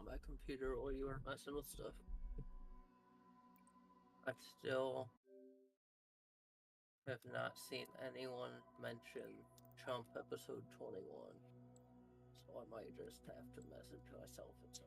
on my computer while you were messing with stuff. I still have not seen anyone mention Chump episode 21, so I might just have to message myself and say.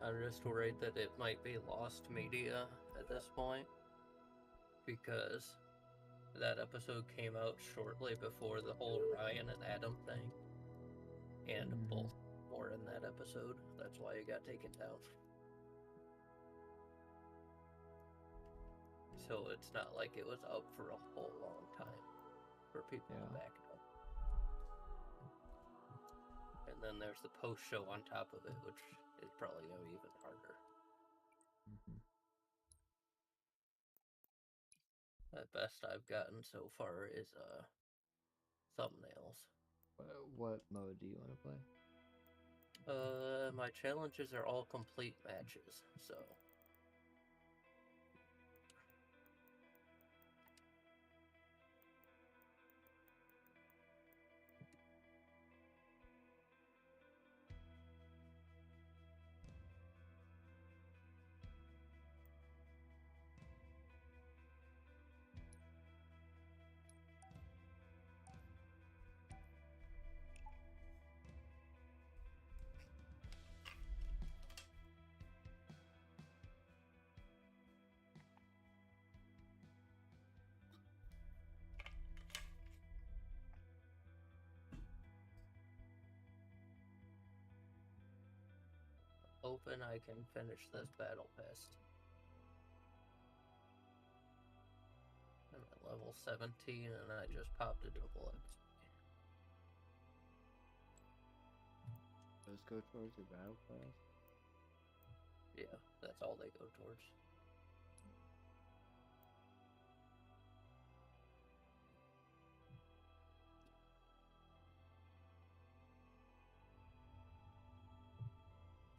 I'm just worried that it might be lost media at this point, because that episode came out shortly before the whole Ryan and Adam thing, and both were in that episode. That's why it got taken down. So it's not like it was up for a whole long time for people to back it up. And then there's the post show on top of it, which is probably going to be even harder. The best I've gotten so far is thumbnails. What mode do you want to play? My challenges are all complete matches, so. Hoping I can finish this battle pest. I'm at level 17 and I just popped a double X. Those go towards your battle pass? Yeah, that's all they go towards.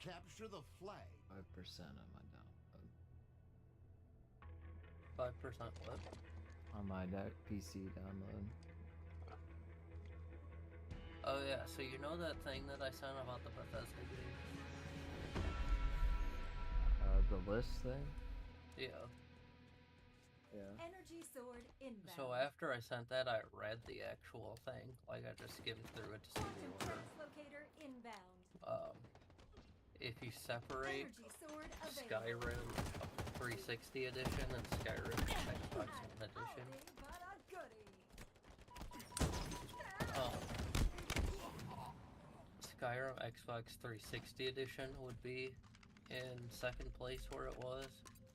Capture the flag. 5% on my download. 5% what? On my PC download. Oh yeah, so you know that thing that I sent about the Bethesda game? The list thing? Yeah. Yeah. Energy sword inbound. So after I sent that, I read the actual thing. Like, I just skimmed through it to see the order. Translocator inbound. If you separate Energy sword available. Skyrim 360 edition and Skyrim Xbox One edition, Skyrim Xbox 360 edition would be in second place where it was.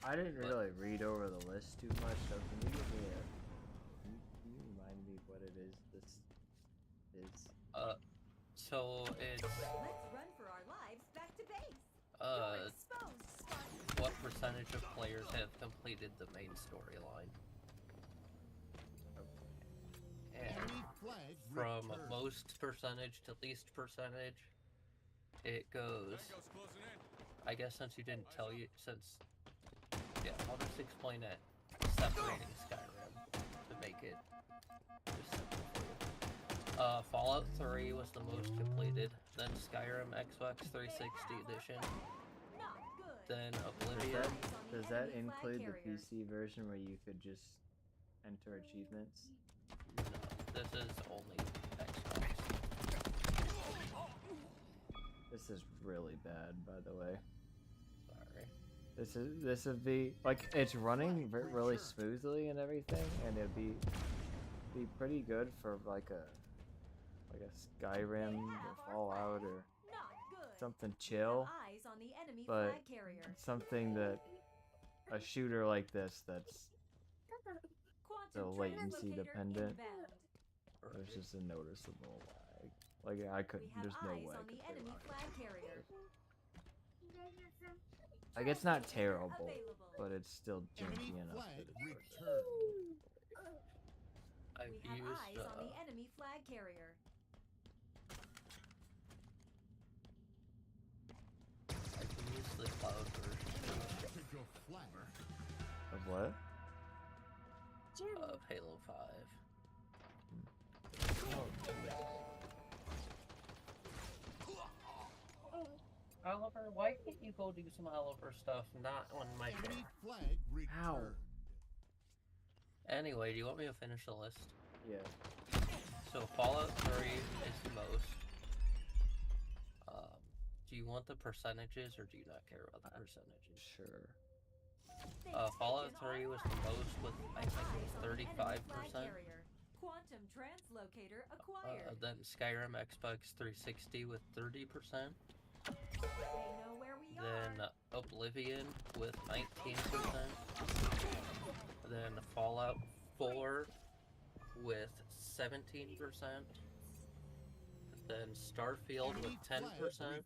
I didn't really read over the list too much, so can you give me can you remind me what it is this is? So it's Let's run for our lives back to base. You're exposed, Spartan. what percentage of players have completed the main storyline. And Enemy flag from returned. most percentage to least percentage, it goes. I guess since you didn't tell you, yeah, I'll just explain it. Separating Skyrim to make it just simple for you. Fallout 3 was the most completed, then Skyrim Xbox 360 edition, Not good. then Oblivion. Does that include the PC version where you could just enter achievements? No, this is only Xbox. This is really bad, by the way. Sorry. This would be like it's running really smoothly and everything, and it'd be pretty good for like a Skyrim or Fallout or Not good. something chill, Eyes on the enemy but flag carrier. something that a shooter like this that's Quantum so latency translocator dependent. inbound. There's just a noticeable lag. Like I could, We have there's no eyes way I on could the play enemy Rocket flag League. carrier. Like it's not terrible, Available. but it's still janky Enemy enough. flag that it's worth it. returned. I've We have used eyes on the enemy flag carrier. I can use the cloud version. To flag. Of what? Of Halo 5. Oliver, why can't you go do some Oliver stuff, not on my Enemy turn? flag Ow. returned. Anyway, do you want me to finish the list? Yeah. So Fallout 3 is the most. Do you want the percentages or do you not care about the percentages? Sure. Fallout 3 was the most with, I think it was 35%. Quantum translocator acquired. Then Skyrim Xbox 360 with 30%. They know where we Then are. Oblivion with 19%. Then Fallout 4 with 17%. Then Starfield with Enemy 10%. flag returned.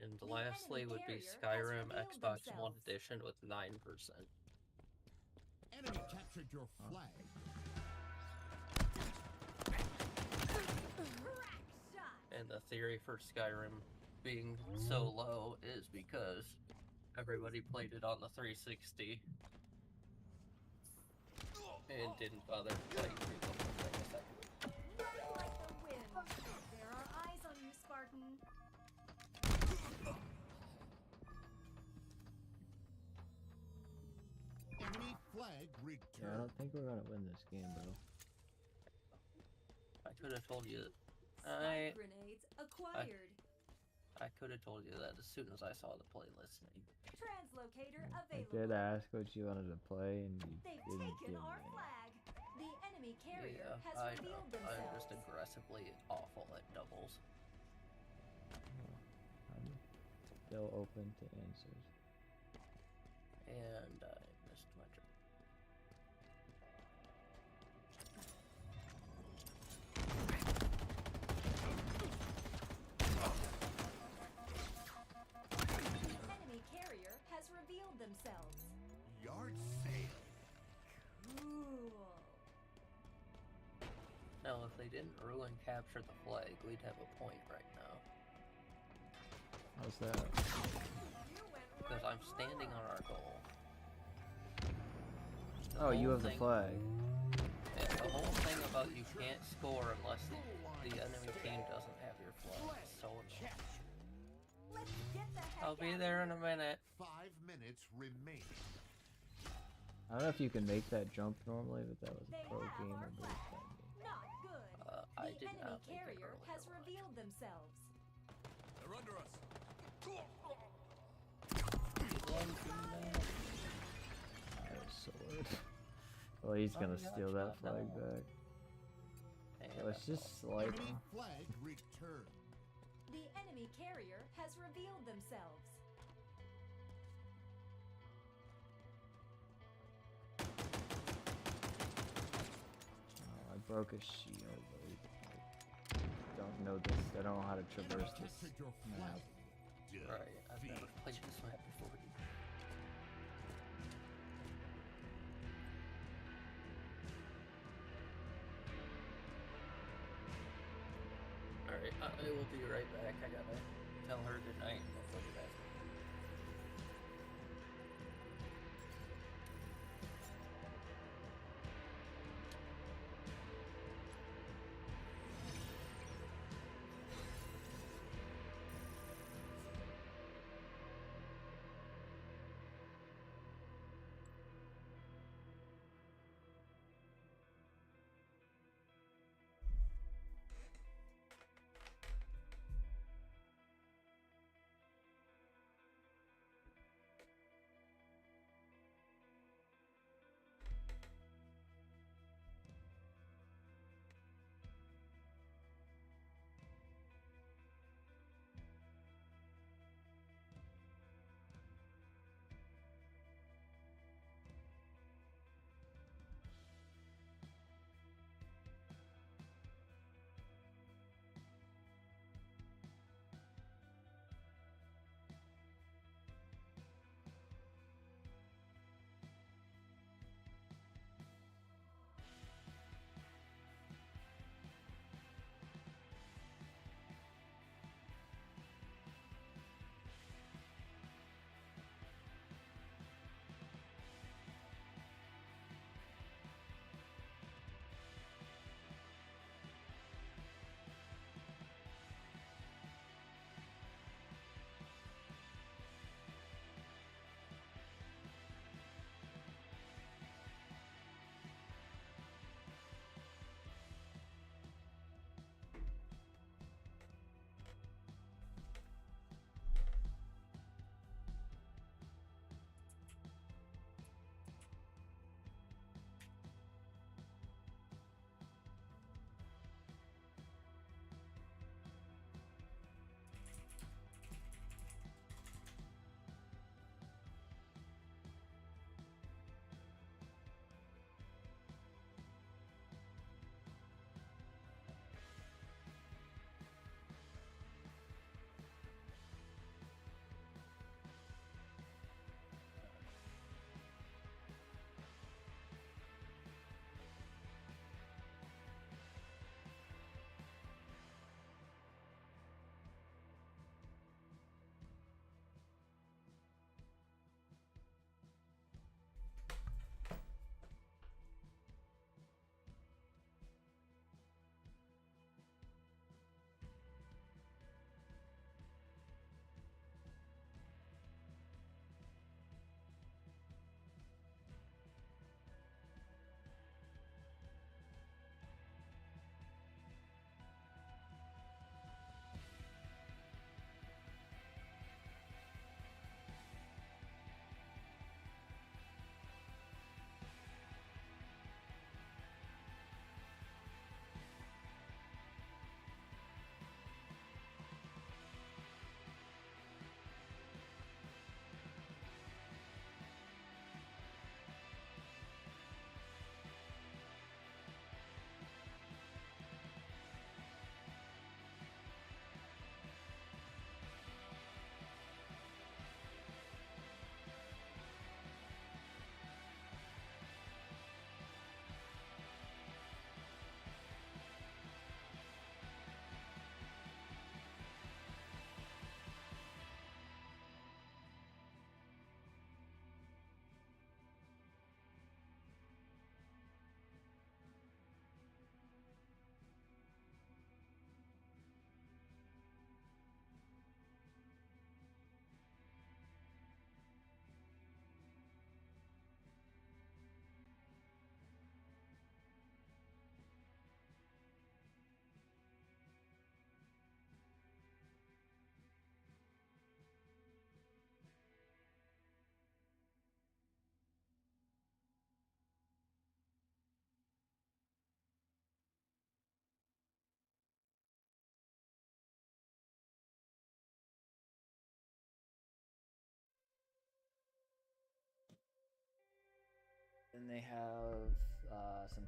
And The lastly enemy would be carrier has Skyrim revealed Xbox One themselves. Edition with 9%. Enemy captured your flag. Crack shot. And the theory for Skyrim being so low is because everybody played it on the 360 and didn't bother playing through the whole thing a second. Running like the wind. There are eyes on you, Spartan. Enemy flag Yeah, I returned. don't think we're gonna win this game, bro. I could have told you. Spike grenades acquired. I could have told you that as soon as I saw the playlist name. Translocator I available. did ask what you wanted to play, and you They've didn't taken give our me. flag. The enemy carrier Yeah, has I revealed know. I'm themselves. just aggressively awful at doubles. I'm still open to answers. And I missed my turn. The enemy carrier has revealed themselves. Yard sale. Cool. Now, if they didn't ruin capture the flag, we'd have a point right now. How's that? You went Because right I'm standing through on our goal. The Oh, you whole have the thing- flag. Yeah, the whole thing about you can't score unless the enemy team doesn't have your flag. It's so annoying. Let's get the heck I'll be out there of in a here. minute. 5 minutes remaining. I don't know if you can make that jump normally, but that was a They pro have game our or flag. boost that game. Not good. I The did enemy not make it carrier earlier has on. revealed themselves. They're under us. I have a sword. Well, he's Oh, gonna yeah, steal that shot flag down. back. And So it's just like Enemy flag returned. The enemy carrier has revealed themselves. oh, I broke a shield. But I don't know this. I don't know how to traverse Enemy this captured your map. flag. right, I've never played this map before. Alright, I will be right back. I gotta tell her good night and I'll be back. then they have some.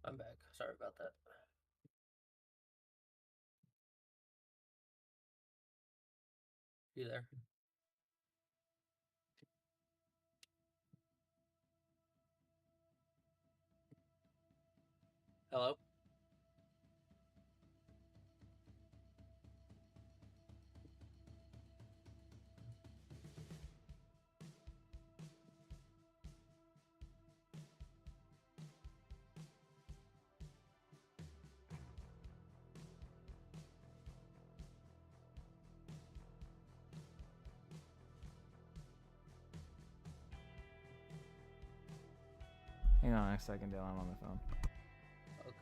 I'm back. Sorry about that. You there? Hello? Hang on a second, Dale. I'm on the phone. Okay.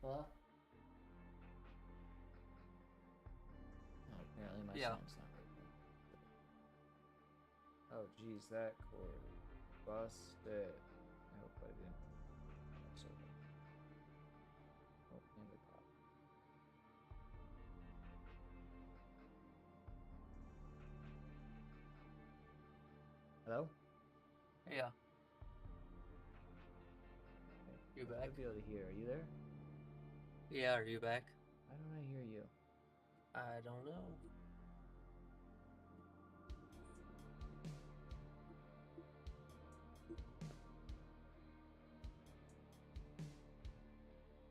Hello? Oh, apparently my Yeah. sound's not working. Oh, geez, that cord busted. I hope I didn't. So, oh, and it popped. Hello? Yeah. Okay. You I back? should be able to hear. Are you there? Yeah, are you back? Why don't I hear you? I don't know.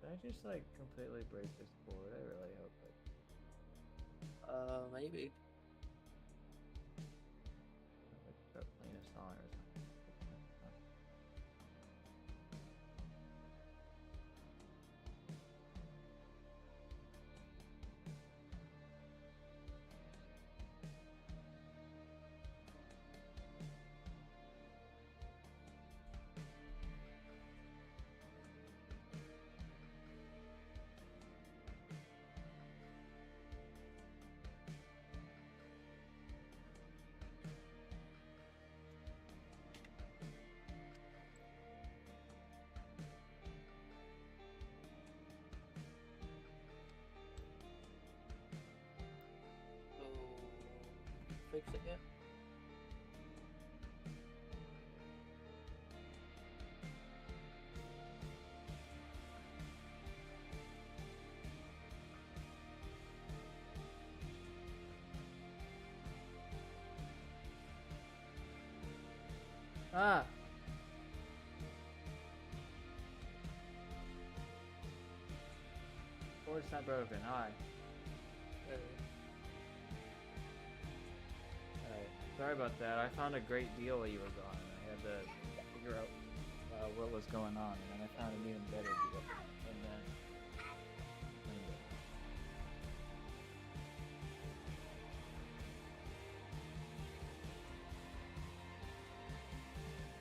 Did I just like completely break this board? I really hope it. Maybe. I would start playing a song or something. So, fix it yet? Ah! Board's not broken. Hi. Alright. Sorry about that. I found a great deal while you were gone. And I had to figure out what was going on. And then I found an even better deal. And then cleaned it.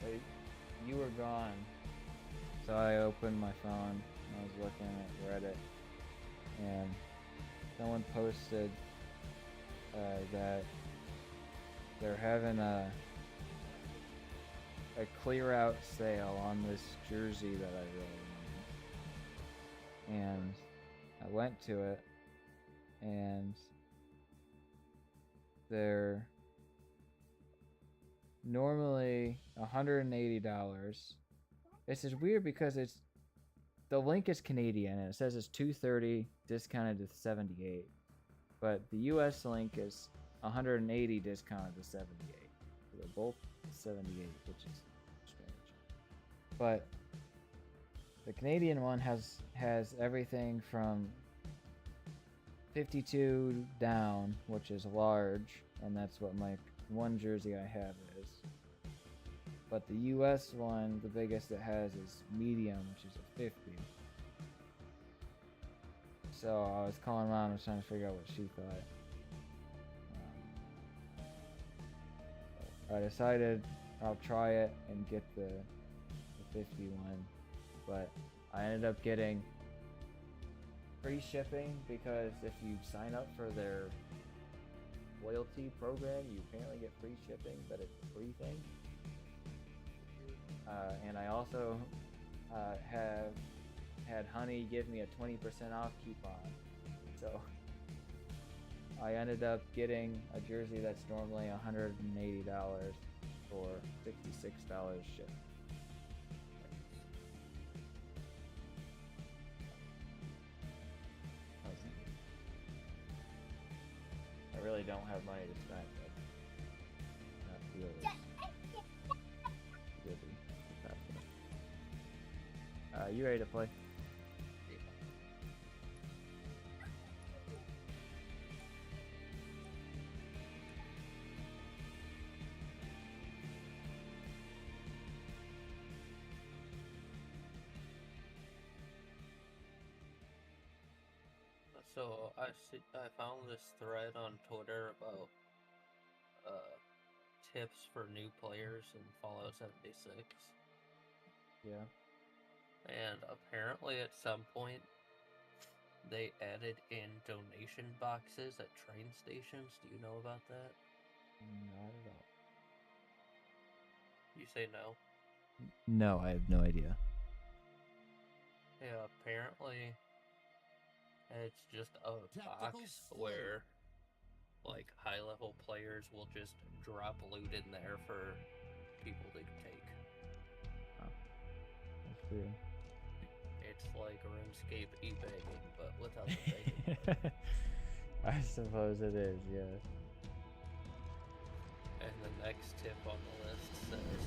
But you were gone. So I opened my phone and I was looking at Reddit. And someone posted that they're having a clear out sale on this jersey that I really wanted. And I went to it and they're normally $180. This is weird because the link is Canadian and it says it's $230 discounted to $78. But the US link is $180 discounted to $78. So they're both $78, which is strange. But the Canadian one has everything from 52 down, which is large, and that's what my one jersey I have is. But the US one, the biggest it has is medium, which is a 50. So I was calling Mom and trying to figure out what she thought. I decided I'll try it and get the 51, but I ended up getting free shipping because if you sign up for their loyalty program, you apparently get free shipping, but it's a free thing. And I also have had Honey give me a 20% off coupon. So I ended up getting a jersey that's normally $180 for $56 shipped. I really don't have money to spend, but that deal is really fabulous. You ready to play? So I found this thread on Twitter about tips for new players in Fallout 76. Yeah. And apparently at some point they added in donation boxes at train stations. Do you know about that? Not at all. You say no? No, I have no idea. Yeah, apparently it's just a Tactical box slate. where like high-level players will just drop loot in there for people to take. That's weird. It's like RuneScape e-bagging, but without the begging. I suppose it is, yeah. And the next tip on the list says,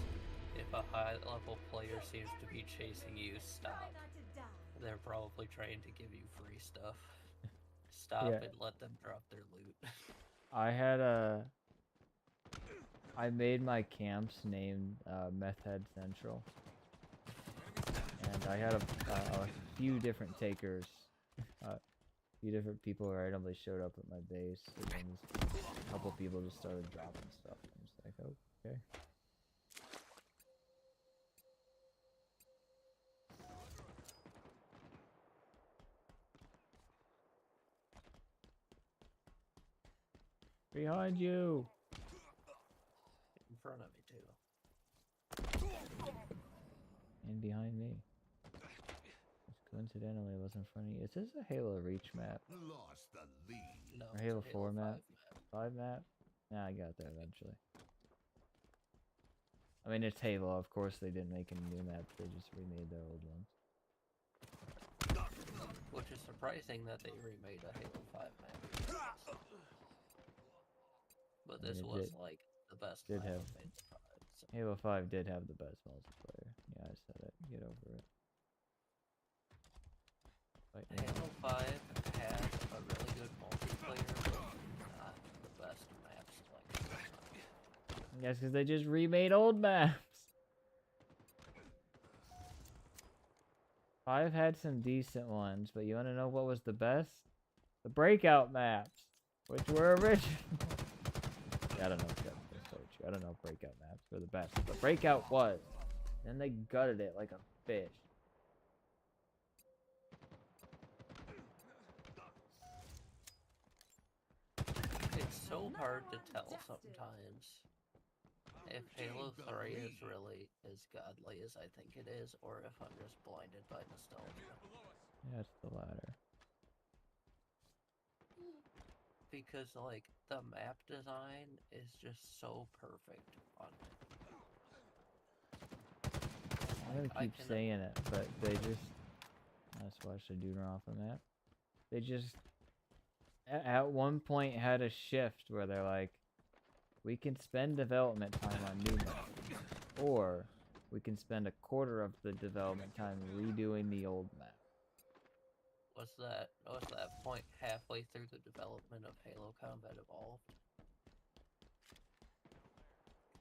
if a high-level player seems to be chasing you, Try stop. not to die. They're probably trying to give you free stuff. Stop Yeah. and let them drop their loot. I made my camps named Meth Head Central. And I had a few different takers. A few different people randomly showed up at my base. And then a couple people just started dropping stuff. I'm just like, oh, okay. Behind you! In front of me, too. And behind me. Just coincidentally, it was in front of you. Is this a Halo Reach map? Lost the lead. No, Or it's a Halo 4 5 map? 5 map? Nah, I got there eventually. I mean, it's Halo. Of course, they didn't make any new maps. They just remade their old ones. Which is surprising that they remade a Halo 5 map. But this it was did- like the best did map have- of Halo 5. So. Halo 5 did have the best multiplayer. Yeah, I said it. Get over it. Fight me Halo out. 5 had a really good multiplayer, but not the best maps like. Yes, because they just remade old maps. 5 had some decent ones, but you want to know what was the best? The Breakout maps, which were original. Yeah, I don't know if that's so true. I don't know if Breakout maps were the best, but Breakout was. Then they gutted it like a fish. It's so hard to tell sometimes if Halo 3 is really as godly as I think it is, or if I'm just blinded by nostalgia. Yeah, it's the latter. Because, like, the map design is just so perfect on it. I'm gonna I keep can- saying it, but they just. Let's watch the dude off the map. They just. At one point had a shift where they're like, we can spend development time on new maps, or we can spend a quarter of the development time redoing the old map. Was that point halfway through the development of Halo Combat Evolved?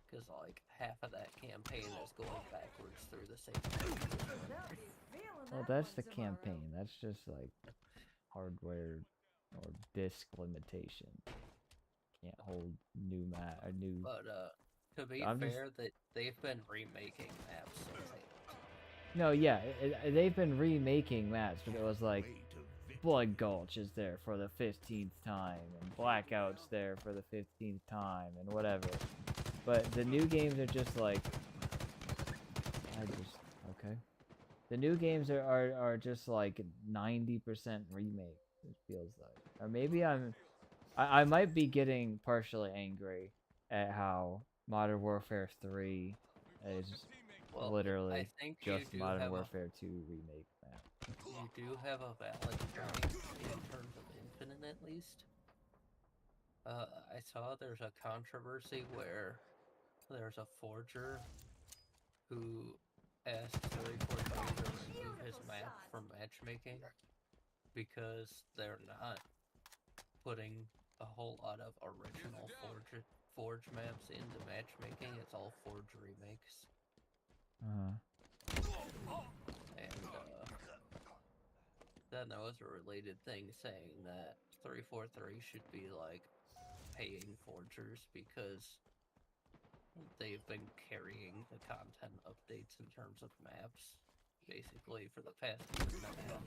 Because, like, half of that campaign is going backwards through the same thing. They'll be feeling Well, that that's one the tomorrow. campaign. That's just like hardware or disk limitation. Can't hold new map or new. But, to be I'm just- fair, that they've been remaking maps since Halo 2. No, yeah, they've been remaking maps, but it was like Way to victory. Blood Gulch is there for the 15th time, and Blackout's there for the 15th time, and whatever. But the new games are just like, okay. The new games are just like 90% remake. It feels like, or maybe I might be getting partially angry at how Modern Warfare 3 is Well, literally I think you just do Modern have Warfare 2 remake map. you do have a valid point in terms of Infinite, at least. I saw there's a controversy where there's a forger who asked 343 to remove his map from matchmaking because they're not putting a whole lot of original Forge maps into matchmaking. It's all Forge remakes. Uh-huh. And then there was a related thing saying that 343 should be like paying forgers because they've been carrying the content updates in terms of maps basically for the past year and a half.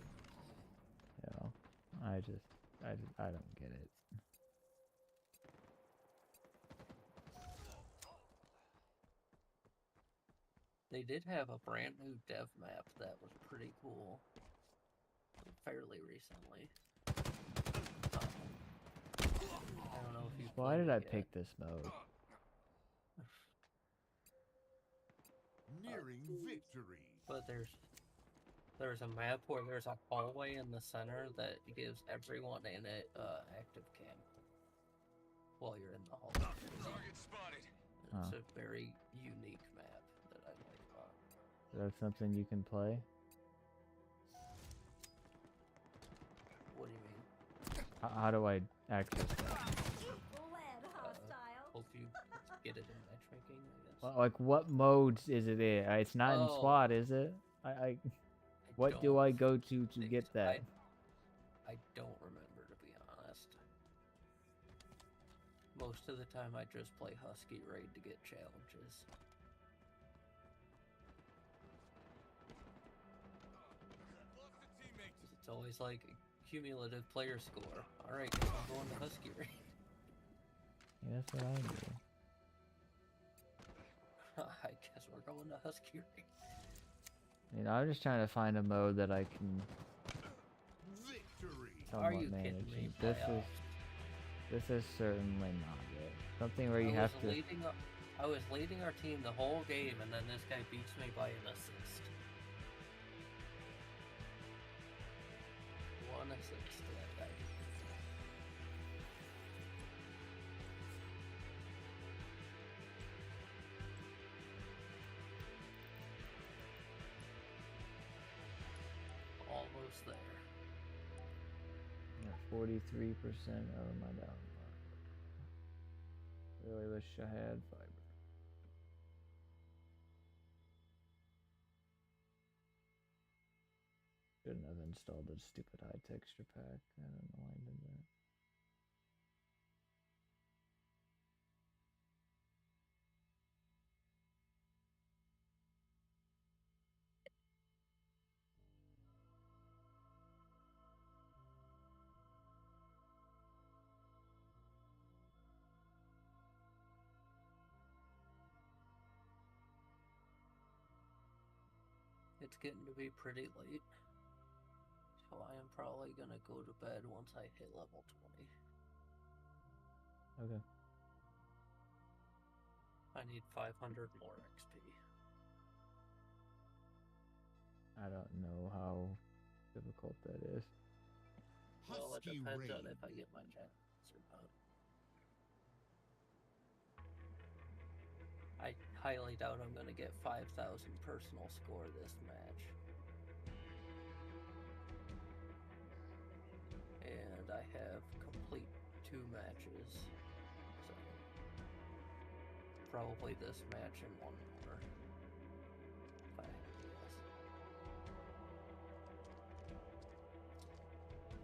Yeah. I don't get it. They did have a brand new dev map that was pretty cool. Fairly recently. I don't know if you. Why did played I it yet. pick this mode? Nearing victory. But there's a map where there's a hallway in the center that gives everyone in it active cam while you're in the hallway. Target spotted. It's a very unique map that I like a lot. Is that something you can play? What do you mean? How do I access that? Land hostile. Hope you get it in matchmaking, I guess. Like, what modes is it in? It's not in Oh. SWAT, is it? What do don't I go to think get so. that? I don't remember, to be honest. Most of the time I just play Husky Raid to get challenges. It's always like cumulative player score. Alright, I'm going to Husky Raid. Yeah, that's what I do. I guess we're going to Husky Raid. You know, I'm just trying to find a mode that I can Victory. Are somewhat you kidding manage. me? And Playoffs. this is certainly not it. Something where you I have was to. I was leading our team the whole game, and then this guy beats me by an assist. One assist to that guy. Almost there. 43% of my download. Really wish I had fiber. Shouldn't have installed the stupid high texture pack. I don't know why I did that. It's getting to be pretty late. So I am probably gonna go to bed once I hit level 20. Okay. I need 500 more XP. I don't know how difficult that is. Well, it Husky depends on Raid. if I get my chance or not. I highly doubt I'm gonna get 5,000 personal score this match. And I have complete 2 matches. So probably this match and one more. If I had to guess.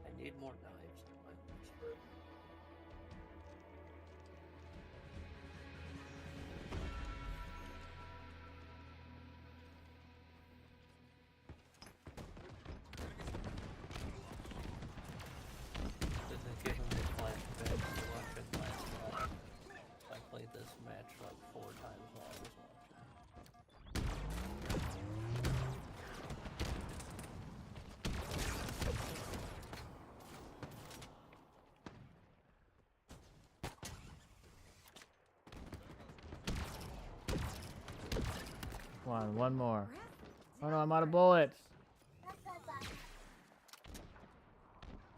I need more knives in my inventory. This is giving me flashbacks to watching last night. I played this match like 4 times while I was watching. Come on, one more. Oh no, I'm out of bullets.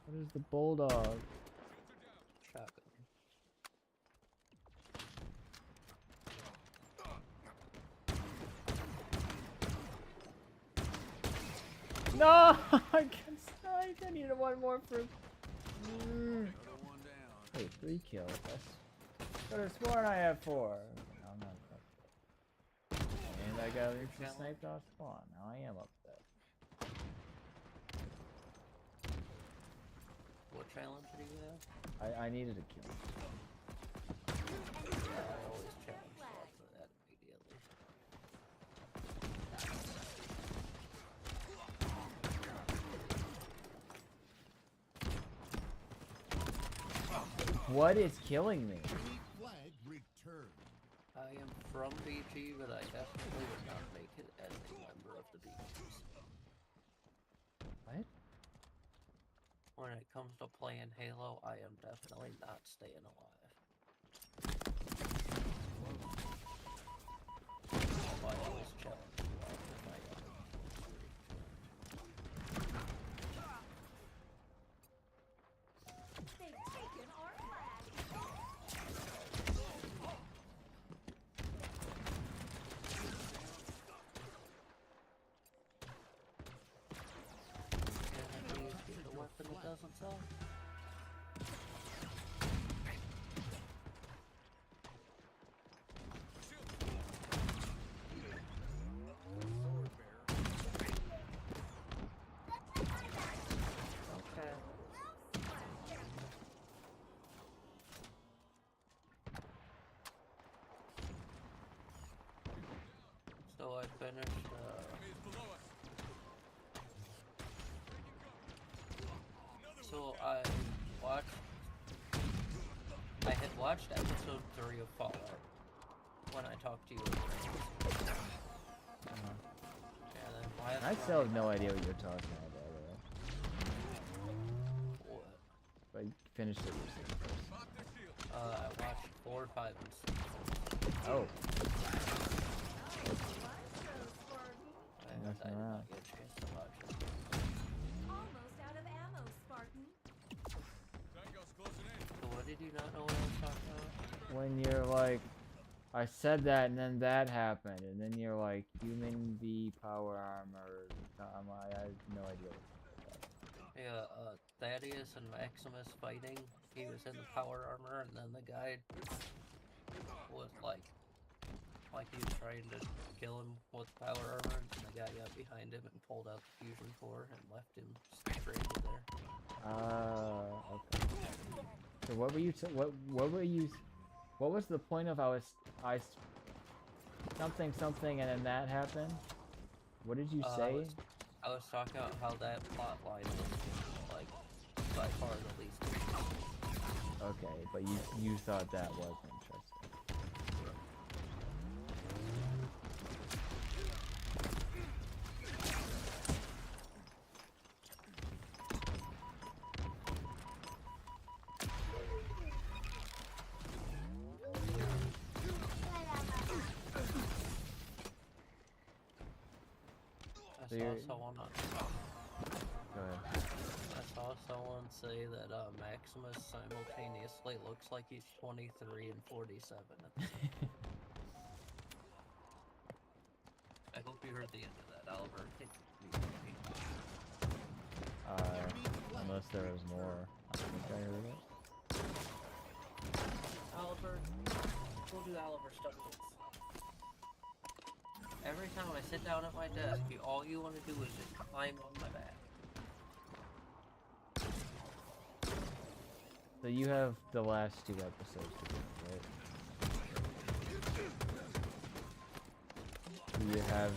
What is the bulldog? Shotgun. No! I got sniped. I needed one more for. Hey, 3 kills. I could have sworn I had 4. No, I'm not upset. And I got Challenge. sniped off spawn. Now I am upset. What challenge do you have? I needed a kill. Yeah, I always challenge off of that immediately. What is killing me? Enemy flag returned. I am from BG, but I definitely would not make it as a member of the BGs. What? When it comes to playing Halo, I am definitely not staying alive. Although I always challenge you all with my They've taken our flag. Get a weapon that doesn't sell. Okay. So I finished, so I had watched episode 3 of Fallout when I talked to you. And then last I still have night- no idea what you're talking about, What? but you finish it yourself first. I watched 4, 5, and 6. Oh, I Messing did around. not get a chance to watch it. Almost out of ammo, Spartan. So what did you not know what I was talking about? when you're like, I said that and then that happened, and then you're like, human V power armor. I have no idea what you're talking about. Yeah, Thaddeus and Maximus fighting. He was in the power armor, and then the guy was like he was trying to kill him with power armor, and the guy got behind him and pulled out the fusion core and left him stranded there. Okay. So what were you? What were you? What was the point of something and then that happened? What did you say? I was talking about how that plot line was like by far the least interesting. Okay, but you thought that was interesting. I So saw you're- someone Go ahead. I saw someone say that Maximus simultaneously looks like he's 23 and 47 at the same time. I hope you heard the end of that, Oliver. Unless there was more. I think I heard it. Oliver, go do Oliver stuff. Every time I sit down at my desk, all you want to do is just climb on my back. So you have the last 2 episodes to go, right? Do you have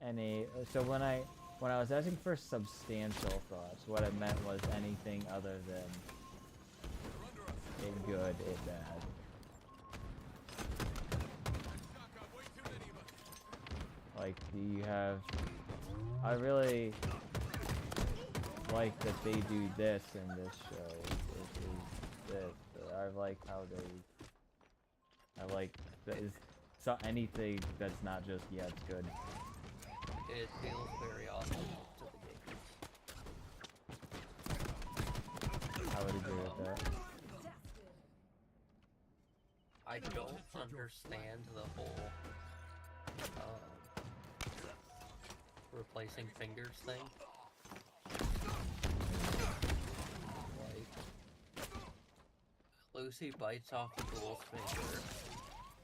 any? So when I was asking for substantial thoughts, what I meant was anything other than it good, it bad. Like, do you have? I really like that they do this in this show. I like how they. I like that is so anything that's not just yeah, it's good. It feels very awesome to the gamers. I would agree with that. I don't understand the whole replacing fingers thing. Like, Lucy bites off the ghoul's finger,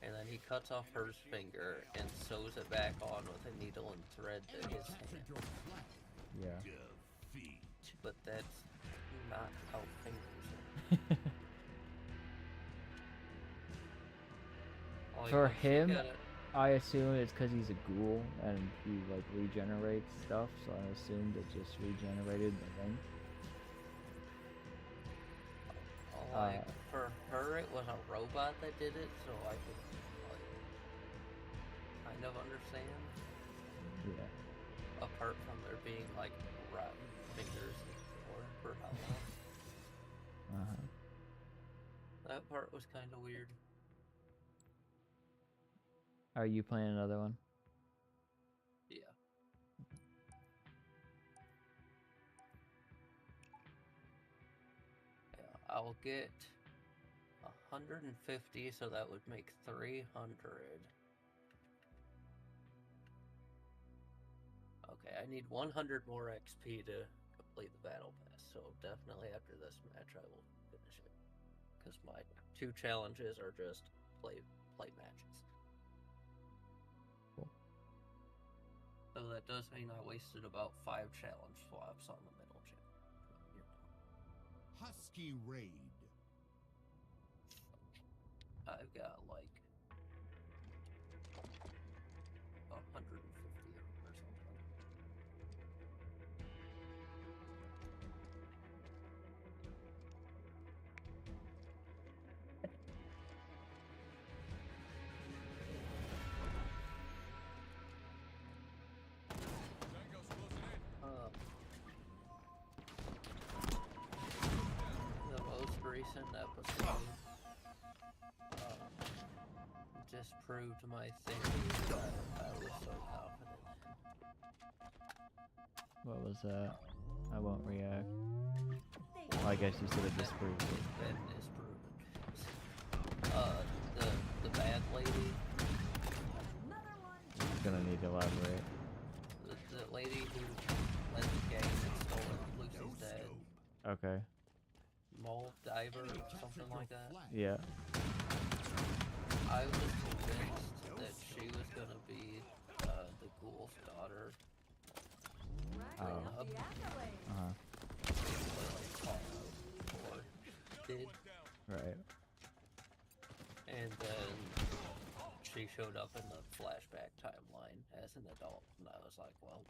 and then he cuts off her finger and sews it back on with a needle and thread to his hand. Yeah. Defeat. But that's not how fingers are. All you For want is you him, gotta- I assume it's because he's a ghoul and he like regenerates stuff, so I assumed it just regenerated the link. all Like, for her, it was a robot that did it, so I could, like, kind of understand. Yeah. Apart from there being, like, rotten fingers and floor for how long. Uh-huh. That part was kind of weird. Are you playing another one? Yeah. Yeah, I'll get 150, so that would make 300. Okay, I need 100 more XP to complete the battle pass, so definitely after this match I will finish it. Because my 2 challenges are just play matches. Cool. So that does mean I wasted about 5 challenge swaps on the middle challenge. Husky Raid. I've got like 150 or something. The most recent episode disproved my theory that I was so confident. What was that? I won't react. Well, I guess you said it disproved it. That disproved it. The bad lady, Another one. Gonna need to elaborate. the lady who led the gang that stole Lucy's dad, Okay. Mole Diver or something like that. Yeah. I was convinced that she was gonna be the ghoul's daughter. Racking Oh. up the accolades. Uh-huh. Like Fallout 4 did. Right. And then she showed up in the flashback timeline as an adult, and I was like, well,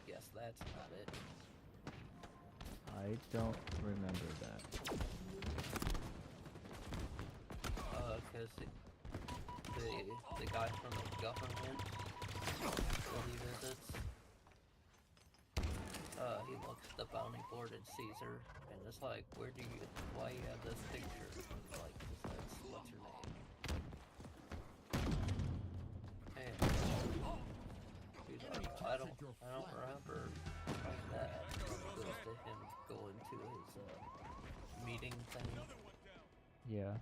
guess that's not it. I don't remember that. Because the guy from the government that he visits, he looks at the bounty board and sees her, and it's like, why you have this picture? It's like, 'cause that's, what's her name? And he's like, I don't remember that. Goes to him going to his meeting thing. Yeah.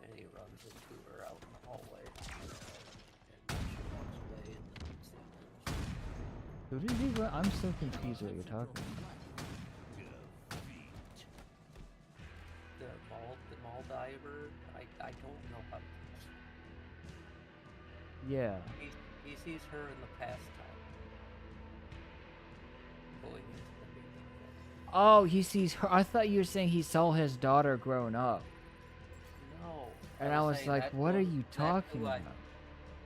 And he runs into her out in the hallway. And she walks away and then it's the end. Who did he run? I'm so confused what you're talking about. The mall diver, I don't know how to Yeah. he sees her in the past time. Going into the meeting. Oh, he sees her. I thought you were saying he saw his daughter growing up. No. And I was saying like, that's what are who- you that's talking who about?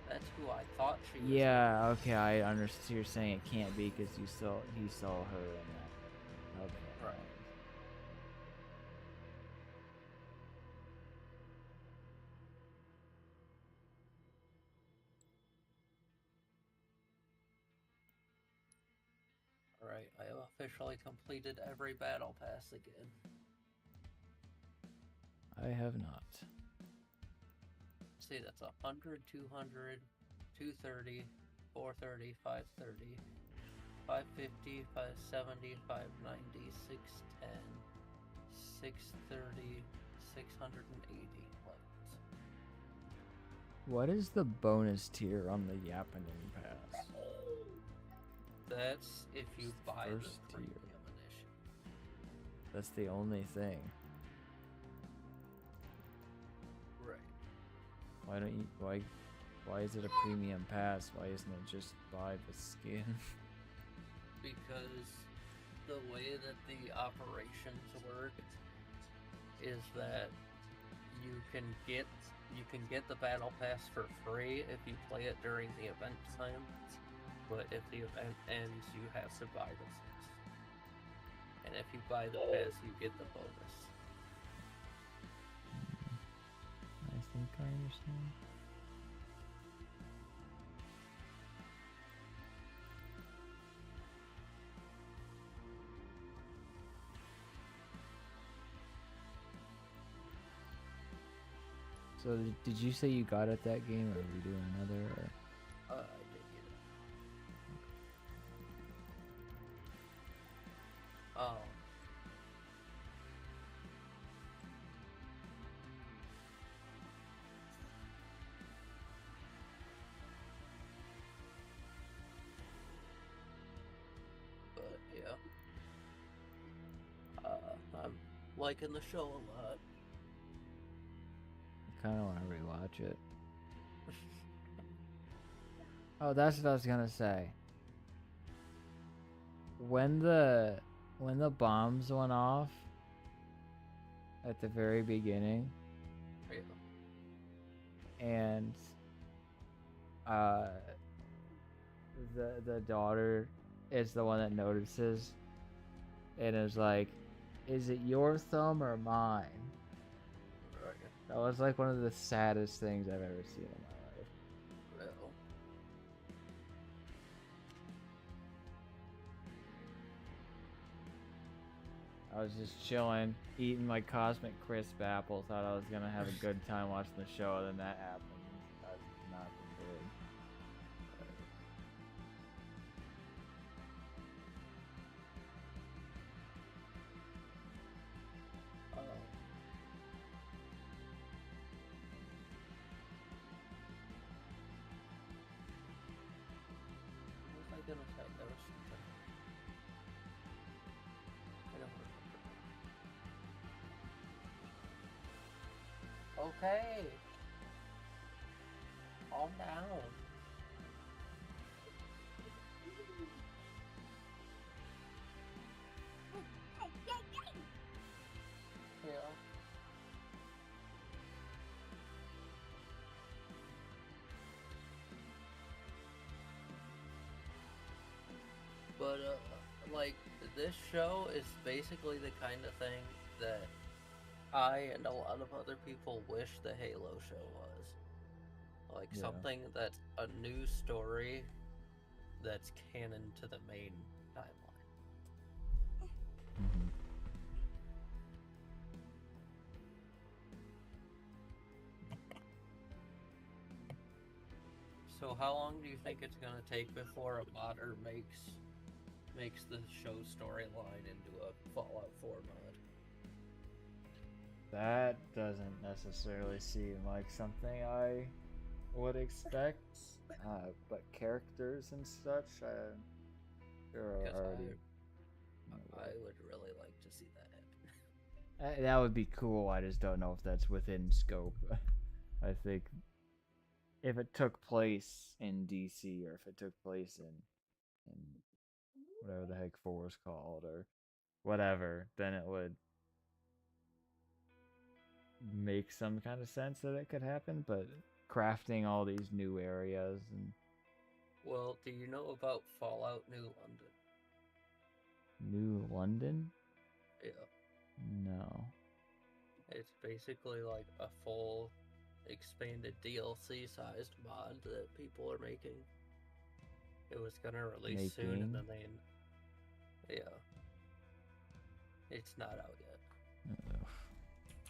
That's who I thought she was. Yeah, okay, I understand. You're saying it can't be because he saw her in that. Okay. Right. Alright, I have officially completed every battle pass again. I have not. See, that's 100, 200, 230, 430, 530, 550, 570, 590, 610, 630, 680 lights. What is the bonus tier on the Yappening Pass? That's if you buy the First tier. premium edition. That's the only thing. Right. Why don't you? Why is it a premium pass? Why isn't it just buy the skin? Because the way that the operations work is that you can get the battle pass for free if you play it during the event time, but if the event ends, you have to buy the skins. And if you buy the pass, you get the bonus. person. So did you say you got at that game, or are we doing another? Or? I did get it. Oh. But yeah. I'm liking the show a lot. I kind of want to rewatch it. Oh, that's what I was gonna say. When the bombs went off at the very beginning, Yeah. and the daughter is the one that notices, and is like, "Is it your thumb or mine?" Right. That was like one of the saddest things I've ever seen in my life. Well. I was just chilling, eating my Cosmic Crisp apple, thought I was gonna have a good time watching the show, and then that happened. That's not good. What was I gonna say? There was something. I don't remember. Okay. Calm down. Yeah. But like this show is basically the kind of thing that I and a lot of other people wish the Halo show was. Like Yeah. something that's a new story that's canon to the main timeline. Mm-hmm. So how long do you think it's gonna take before a modder makes the show storyline into a Fallout 4 mod? That doesn't necessarily seem like something I would expect, but characters and such, there are Because already. I would really like to see that happen. That would be cool. I just don't know if that's within scope. I think if it took place in DC, or if it took place in whatever the heck 4 is called, or whatever, then it would make some kind of sense that it could happen. But crafting all these new areas and Well, do you know about Fallout New London? New London? Yeah. No. It's basically like a full expanded DLC sized mod that people are making. It was gonna release soon and then yeah. It's not out yet. Ugh.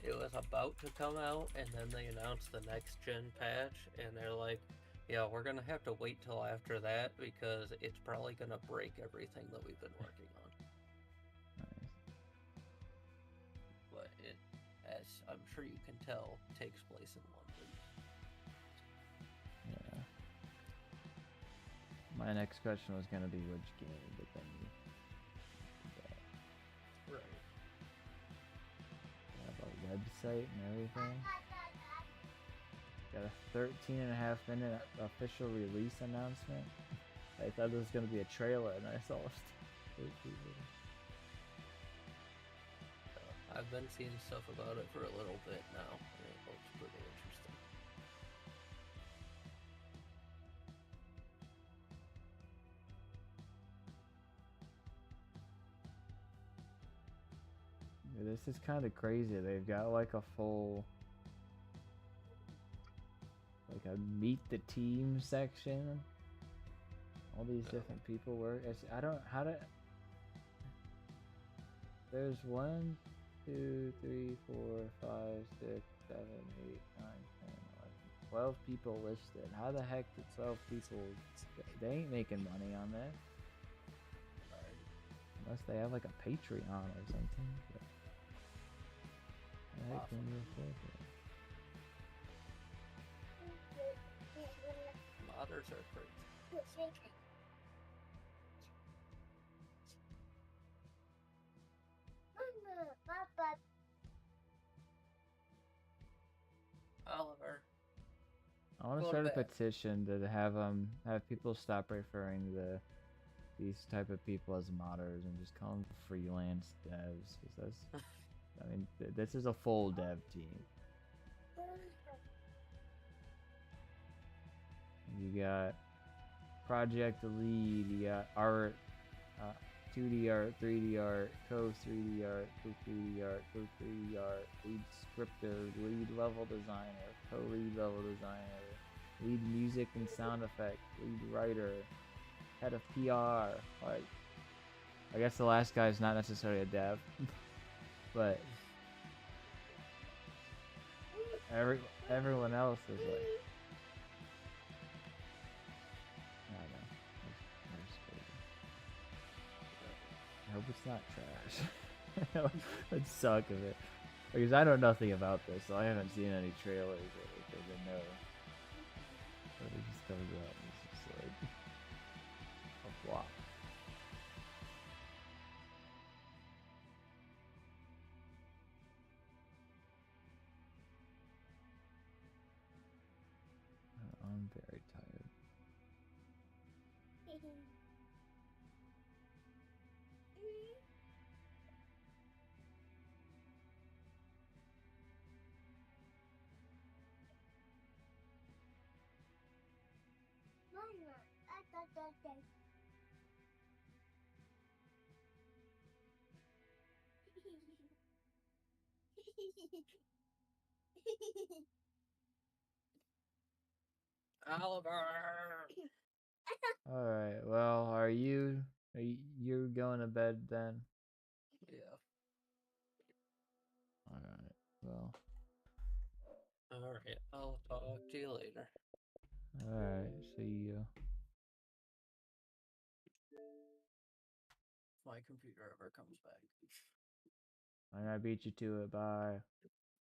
It was about to come out and then they announced the next gen patch and they're like, yeah, we're gonna have to wait till after that because it's probably gonna break everything that we've been working on. Nice. But it, as I'm sure you can tell, takes place in London. Yeah. My next question was gonna be which game, but then you Right. have a website and everything. Got a 13.5-minute official release announcement. I thought it was gonna be a trailer, and I saw it. I've been seeing stuff about it for a little bit now, and it looks pretty interesting. This is kind of crazy. They've got like a full like a meet the team section. All these different people work. I don't how to. There's 1, 2, 3, 4, 5, 6, 7, 8, 9, 10, 11, 12 people listed. How the heck did 12 people? They ain't making money on that. Unless they have like a Patreon or something. But how the heck can you afford that? Modders are crazy. Oliver. I want to Go start to a bed. petition to have people stop referring these type of people as modders and just call them freelance devs. 'Cause that's, I mean, this is a full dev team. You got project lead, you got art, 2D art, 3D art, co-3D art, co-3D art, co-3D art, lead scripter, lead level designer, co-lead level designer, lead music and sound effect, lead writer, head of PR. Like, I guess the last guy is not necessarily a dev, but everyone else is like, I don't know. That's crazy. I hope it's not trash. That'd suck of it. Because I know nothing about this, so I haven't seen any trailers or anything to know. But it just comes out and it's just like a flop. I'm very tired. Oliver. Alright, well, are you going to bed then? Yeah. Alright, well. Alright, I'll talk to you later. Alright, see ya. If my computer ever comes back. I'm gonna beat you to it, bye.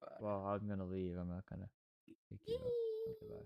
Bye. Well, I'm gonna leave, I'm not gonna pick you up. Okay, bye.